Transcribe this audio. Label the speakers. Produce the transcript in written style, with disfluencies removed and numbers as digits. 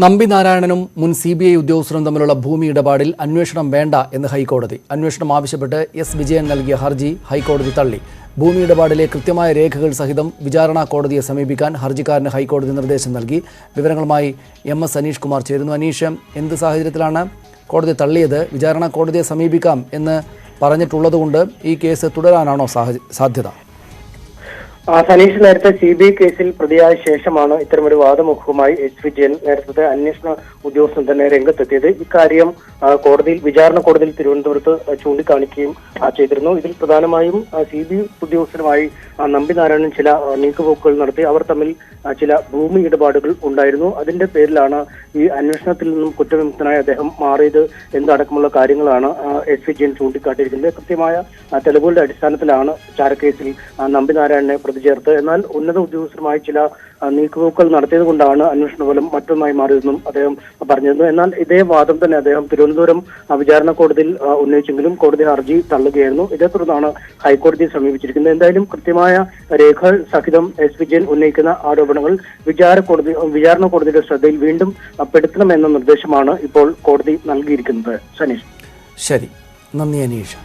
Speaker 1: നമ്പി നാരായണനും മുൻ CBI ഉദ്യോഗസ്ഥരും തമ്മിലുള്ള ഭൂമി ഇടപാടിൽ അന്വേഷണം വേണ്ട എന്ന് ഹൈക്കോടതി. അന്വേഷണം ആവശ്യപ്പെട്ട് S. വിജയൻ നൽകിയ ഹർജി ഹൈക്കോടതി തള്ളി. ഭൂമി ഇടപാടിലെ കൃത്യമായ രേഖകൾ സഹിതം വിചാരണ കോടതിയെ സമീപിക്കാൻ ഹർജിക്കാരന് ഹൈക്കോടതി നിർദ്ദേശം നൽകി. വിവരങ്ങളുമായി MS അനീഷ് കുമാർ ചേരുന്നു. അനീഷ്, എന്ത് സാഹചര്യത്തിലാണ് കോടതി തള്ളിയത്? വിചാരണ കോടതിയെ സമീപിക്കാം എന്ന് പറഞ്ഞിട്ടുള്ളതുകൊണ്ട് ഈ കേസ് തുടരാനാണോ സാധ്യത?
Speaker 2: സനീഷ് നേരത്തെ CBI കേസിൽ പ്രതിയായ ശേഷമാണ് ഇത്തരമൊരു വാദമുഖവുമായി S. വിജയൻ നേരത്തെ അന്വേഷണ ഉദ്യോഗസ്ഥൻ തന്നെ രംഗത്തെത്തിയത്. ഇക്കാര്യം കോടതിയിൽ വിചാരണ കോടതിയിൽ തിരുവനന്തപുരത്ത് ചൂണ്ടിക്കാണിക്കുകയും ചെയ്തിരുന്നു. ഇതിൽ പ്രധാനമായും CBI ഉദ്യോഗസ്ഥരുമായി നമ്പി നാരായണൻ ചില നീക്കുപോക്കുകൾ നടത്തി. അവർ തമ്മിൽ ചില ഭൂമി ഇടപാടുകൾ ഉണ്ടായിരുന്നു. അതിന്റെ പേരിലാണ് ഈ അന്വേഷണത്തിൽ നിന്നും കുറ്റവിമുക്തനായ അദ്ദേഹം മാറിയത് എന്നടക്കമുള്ള കാര്യങ്ങളാണ് S. വിജയൻ ചൂണ്ടിക്കാട്ടിയിരിക്കുന്നത്. കൃത്യമായ തെളിവുകളുടെ അടിസ്ഥാനത്തിലാണ് ചാരക്കേസിൽ നമ്പി നാരായണനെ പ്രതി ചേർത്ത്. എന്നാൽ ഉന്നത ഉദ്യോഗസ്ഥരുമായി ചില നീക്കുപോക്കുകൾ നടത്തിയത് കൊണ്ടാണ് അന്വേഷണ ഫലം മറ്റൊന്നായി മാറിയതെന്നും അദ്ദേഹം പറഞ്ഞിരുന്നു. എന്നാൽ ഇതേ വാദം തന്നെ അദ്ദേഹം തിരുവനന്തപുരം വിചാരണ കോടതിയിൽ ഉന്നയിച്ചെങ്കിലും കോടതി ഹർജി തള്ളുകയായിരുന്നു. ഇതേ തുടർന്നാണ് ഹൈക്കോടതിയെ സമീപിച്ചിരിക്കുന്നത്. എന്തായാലും കൃത്യമായ രേഖകൾ സഹിതം S. വിജയൻ ഉന്നയിക്കുന്ന ആരോപണങ്ങൾ വിചാരണ കോടതിയുടെ ശ്രദ്ധയിൽ വീണ്ടും പെടുത്തണമെന്ന നിർദ്ദേശമാണ് ഇപ്പോൾ കോടതി നൽകിയിരിക്കുന്നത്. സനീഷ്,
Speaker 1: ശരി, നന്ദി അനീഷ്.